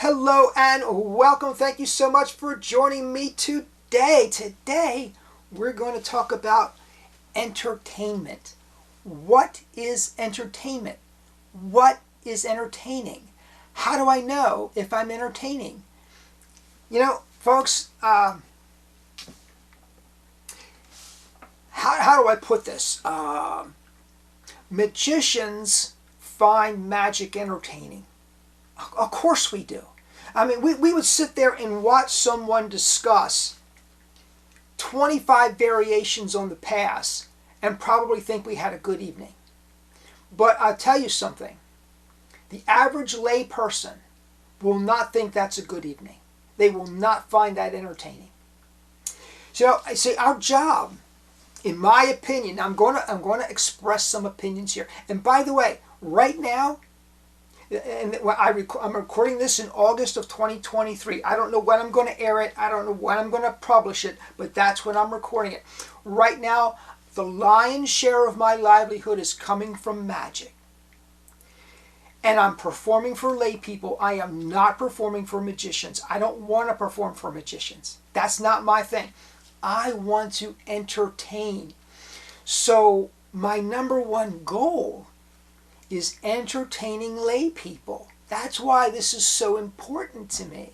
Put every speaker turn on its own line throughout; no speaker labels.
Hello and welcome. Thank you so much for joining me today. Today, we're going to talk about entertainment. What is entertainment? What is entertaining? How do I know if I'm entertaining? You know, folks, how do I put this? Magicians find magic entertaining. Of course we do. I mean, we would sit there and watch someone discuss 25 variations on the pass and probably think we had a good evening. But I'll tell you something. The average lay person will not think that's a good evening. They will not find that entertaining. So I say our job, in my opinion, I'm going to express some opinions here. And by the way, right now, and I'm recording this in August of 2023. I don't know when I'm going to air it. I don't know when I'm going to publish it, but that's when I'm recording it. Right now, the lion's share of my livelihood is coming from magic. And I'm performing for lay people. I am not performing for magicians. I don't want to perform for magicians. That's not my thing. I want to entertain. So my number one goal is entertaining lay people. That's why this is so important to me.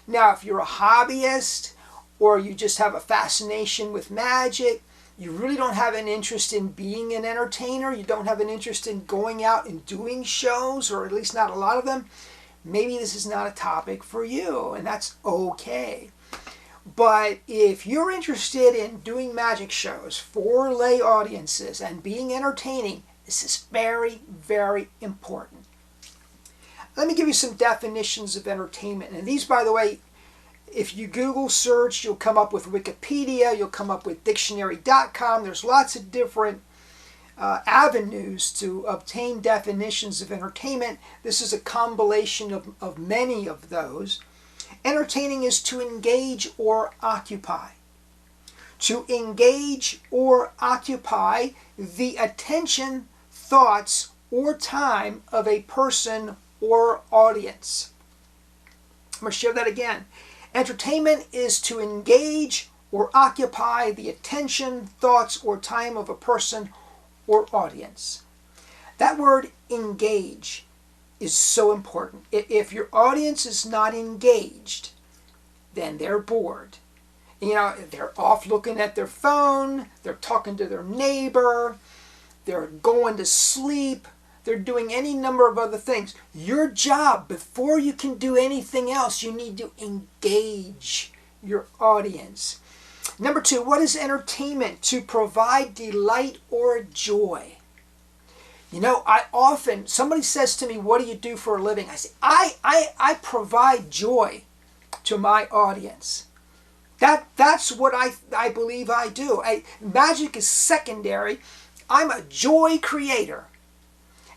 Now, if you're a hobbyist or you just have a fascination with magic, you really don't have an interest in being an entertainer, you don't have an interest in going out and doing shows, or at least not a lot of them, maybe this is not a topic for you, and that's okay. But if you're interested in doing magic shows for lay audiences and being entertaining, this is very, very important. Let me give you some definitions of entertainment. And these, by the way, if you Google search, you'll come up with Wikipedia, you'll come up with dictionary.com. There's lots of different avenues to obtain definitions of entertainment. This is a compilation of many of those. Entertaining is to engage or occupy. To engage or occupy the attention, thoughts, or time of a person or audience. I'm going to share that again. Entertainment is to engage or occupy the attention, thoughts, or time of a person or audience. That word engage is so important. If your audience is not engaged, then they're bored. You know, they're off looking at their phone, they're talking to their neighbor, they're going to sleep, they're doing any number of other things. Your job, before you can do anything else, you need to engage your audience. Number two, what is entertainment? To provide delight or joy. You know, somebody says to me, what do you do for a living? I say, I provide joy to my audience. That's what I believe I do. Magic is secondary. I'm a joy creator.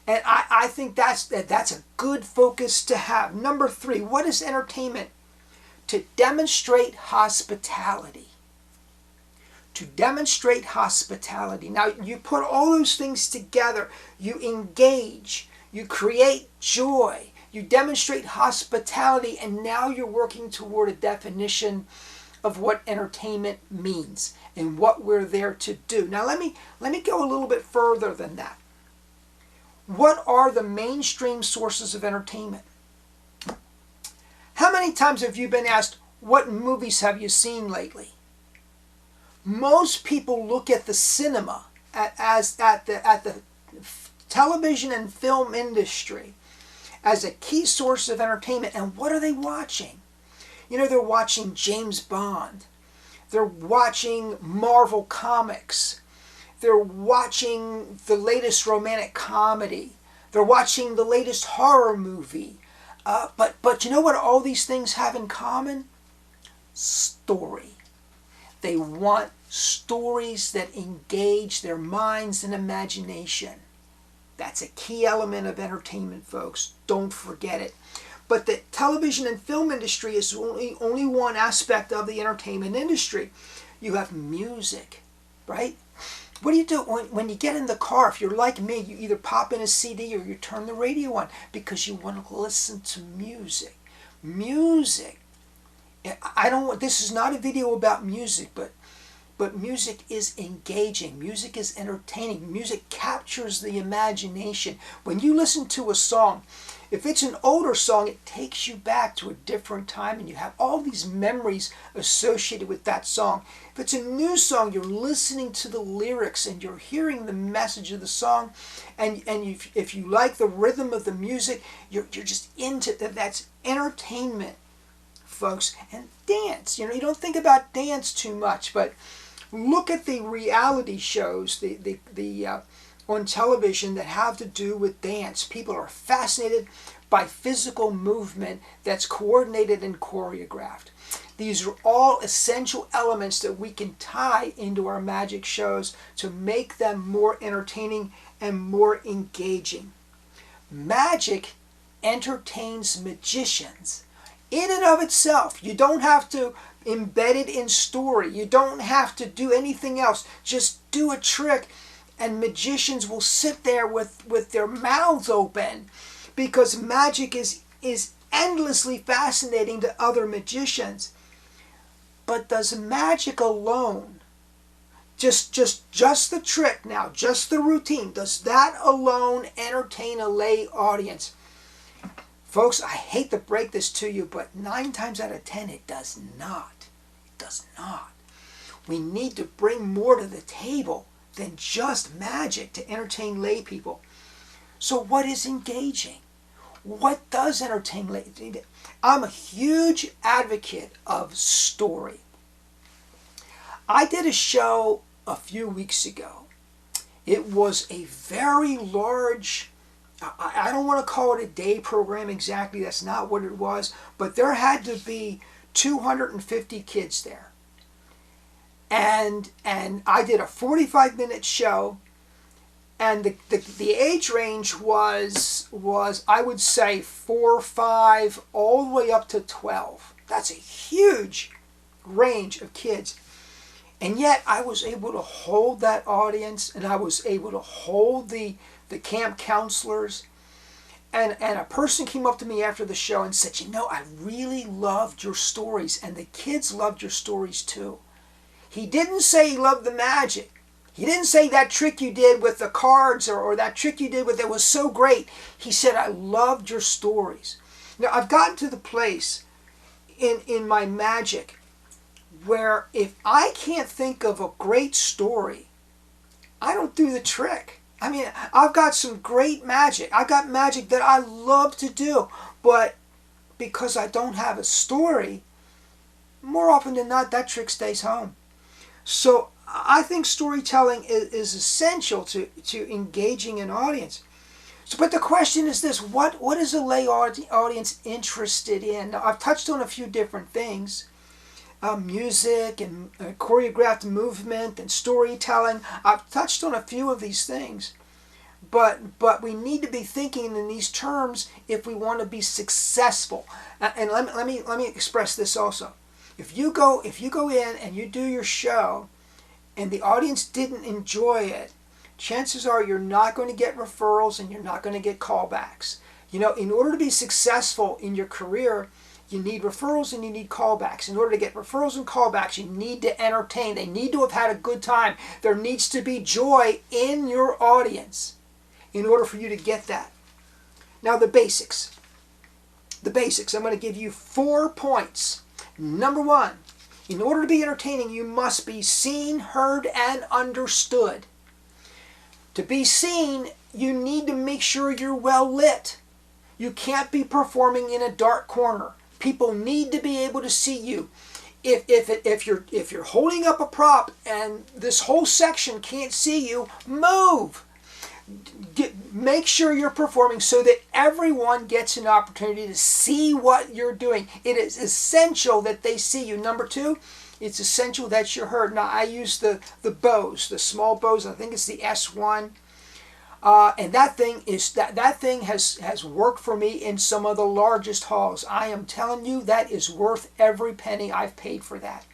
And I think that's a good focus to have. Number three, what is entertainment? To demonstrate hospitality. To demonstrate hospitality. Now, you put all those things together. You engage. You create joy. You demonstrate hospitality. And now you're working toward a definition of what entertainment means and what we're there to do. Now let me go a little bit further than that. What are the mainstream sources of entertainment? How many times have you been asked, what movies have you seen lately? Most people look at the cinema at the television and film industry as a key source of entertainment. And what are they watching? You know, they're watching James Bond. They're watching Marvel Comics. They're watching the latest romantic comedy. They're watching the latest horror movie. But you know what all these things have in common? Story. They want stories that engage their minds and imagination. That's a key element of entertainment, folks. Don't forget it. But the television and film industry is only one aspect of the entertainment industry. You have music, right? What do you do when you get in the car? If you're like me, you either pop in a CD or you turn the radio on because you want to listen to music. Music. I don't. This is not a video about music, but music is engaging. Music is entertaining. Music captures the imagination. When you listen to a song, if it's an older song, it takes you back to a different time and you have all these memories associated with that song. If it's a new song, you're listening to the lyrics and you're hearing the message of the song, and if you like the rhythm of the music, you're just into that. That's entertainment, folks. And dance. You don't think about dance too much, but look at the reality shows on television that have to do with dance. People are fascinated by physical movement that's coordinated and choreographed. These are all essential elements that we can tie into our magic shows to make them more entertaining and more engaging. Magic entertains magicians. In and of itself, you don't have to embed it in story. You don't have to do anything else. Just do a trick and magicians will sit there with their mouths open, because magic is endlessly fascinating to other magicians. But does magic alone, just the trick now, just the routine, does that alone entertain a lay audience? Folks, I hate to break this to you, but 9 times out of 10 it does not. It does not. We need to bring more to the table than just magic to entertain lay people. So what is engaging? What does entertain lay? I'm a huge advocate of story. I did a show a few weeks ago. It was a very large, I don't want to call it a day program exactly, that's not what it was, but there had to be 250 kids there. And I did a 45-minute show, and the age range was I would say 4, 5, all the way up to 12. That's a huge range of kids. And yet I was able to hold that audience, and I was able to hold the camp counselors. And a person came up to me after the show and said, I really loved your stories, and the kids loved your stories too. He didn't say he loved the magic. He didn't say that trick you did with the cards or that trick you did with it was so great. He said, I loved your stories. Now, I've gotten to the place in my magic where if I can't think of a great story, I don't do the trick. I mean, I've got some great magic. I've got magic that I love to do, but because I don't have a story, more often than not, that trick stays home. So I think storytelling is essential to engaging an audience. So, but the question is this: what is a lay audience interested in? Now, I've touched on a few different things. Music and choreographed movement and storytelling. I've touched on a few of these things, but we need to be thinking in these terms if we want to be successful. And let me express this also. If you go in and you do your show and the audience didn't enjoy it, chances are you're not going to get referrals and you're not going to get callbacks. In order to be successful in your career, you need referrals and you need callbacks. In order to get referrals and callbacks, you need to entertain. They need to have had a good time. There needs to be joy in your audience in order for you to get that. Now, the basics. I'm going to give you 4 points. Number 1, in order to be entertaining, you must be seen, heard, and understood. To be seen, you need to make sure you're well lit. You can't be performing in a dark corner. People need to be able to see you. If you're holding up a prop and this whole section can't see you, move. Make sure you're performing so that everyone gets an opportunity to see what you're doing. It is essential that they see you. Number 2, it's essential that you're heard. Now, I use the bows, the small bows. I think it's the S1. And that thing has worked for me in some of the largest halls. I am telling you, that is worth every penny I've paid for that.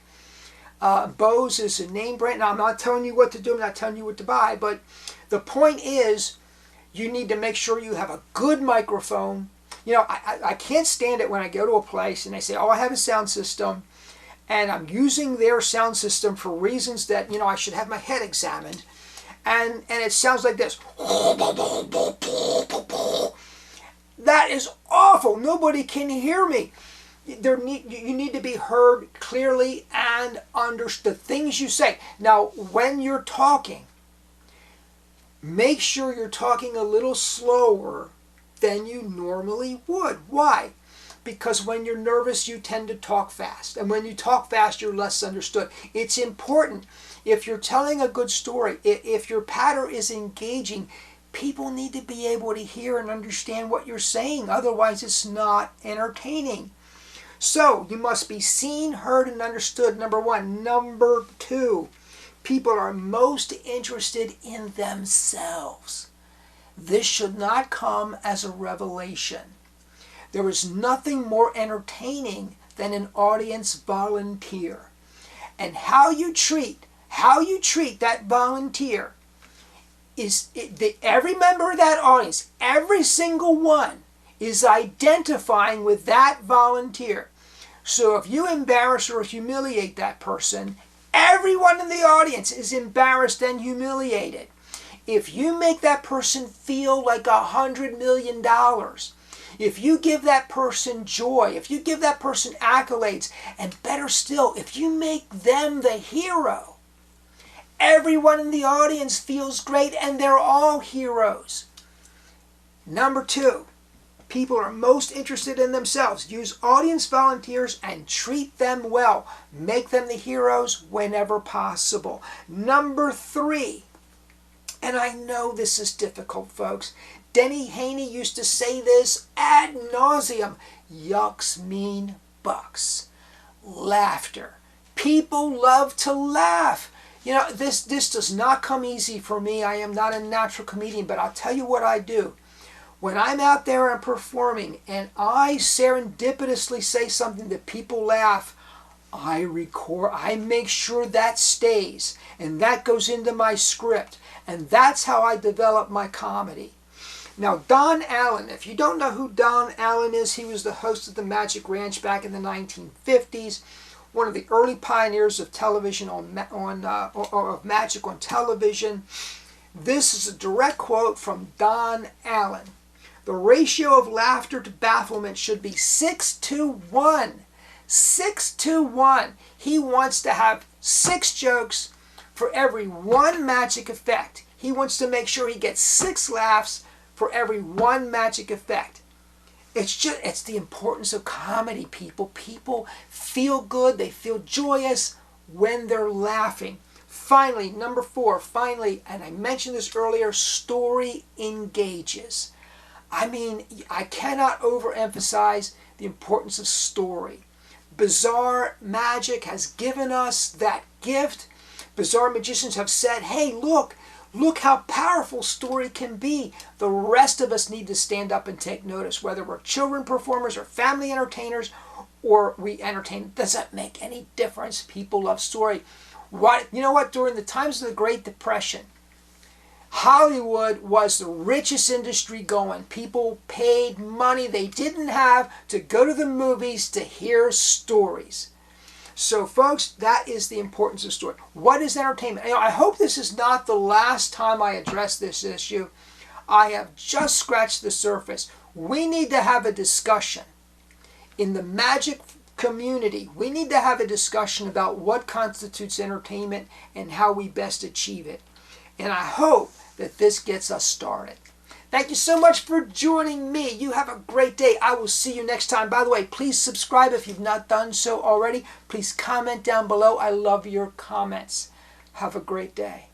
Bose is a name brand. Now, I'm not telling you what to do. I'm not telling you what to buy. But the point is, you need to make sure you have a good microphone. You know, I can't stand it when I go to a place and they say, oh, I have a sound system and I'm using their sound system for reasons that, you know, I should have my head examined. And it sounds like this. That is awful. Nobody can hear me. You need to be heard clearly and understood. The things you say. Now, when you're talking, make sure you're talking a little slower than you normally would. Why? Because when you're nervous, you tend to talk fast. And when you talk fast, you're less understood. It's important. If you're telling a good story, if your patter is engaging, people need to be able to hear and understand what you're saying. Otherwise, it's not entertaining. So, you must be seen, heard, and understood, number one. Number two, people are most interested in themselves. This should not come as a revelation. There is nothing more entertaining than an audience volunteer. And how you treat that volunteer is every member of that audience, every single one, is identifying with that volunteer. So if you embarrass or humiliate that person, everyone in the audience is embarrassed and humiliated. If you make that person feel like $100 million, if you give that person joy, if you give that person accolades, and better still, if you make them the hero, everyone in the audience feels great and they're all heroes. Number two, people are most interested in themselves. Use audience volunteers and treat them well. Make them the heroes whenever possible. Number three, and I know this is difficult, folks. Denny Haney used to say this ad nauseum. Yucks mean bucks. Laughter. People love to laugh. You know, this does not come easy for me. I am not a natural comedian, but I'll tell you what I do. When I'm out there and performing and I serendipitously say something that people laugh, I record, I make sure that stays, and that goes into my script, and that's how I develop my comedy. Now, Don Allen, if you don't know who Don Allen is, he was the host of the Magic Ranch back in the 1950s, one of the early pioneers of television of magic on television. This is a direct quote from Don Allen. The ratio of laughter to bafflement should be 6-to-1. 6-to-1. He wants to have 6 jokes for every 1 magic effect. He wants to make sure he gets 6 laughs for every 1 magic effect. It's the importance of comedy, people. People feel good, they feel joyous when they're laughing. Finally, number 4, and I mentioned this earlier, story engages. I mean, I cannot overemphasize the importance of story. Bizarre magic has given us that gift. Bizarre magicians have said, hey, look how powerful story can be. The rest of us need to stand up and take notice, whether we're children performers or family entertainers or we entertain. It doesn't make any difference. People love story. You know what? During the times of the Great Depression, Hollywood was the richest industry going. People paid money they didn't have to go to the movies to hear stories. So, folks, that is the importance of story. What is entertainment? I hope this is not the last time I address this issue. I have just scratched the surface. We need to have a discussion. In the magic community, we need to have a discussion about what constitutes entertainment and how we best achieve it. And I hope that this gets us started. Thank you so much for joining me. You have a great day. I will see you next time. By the way, please subscribe if you've not done so already. Please comment down below. I love your comments. Have a great day.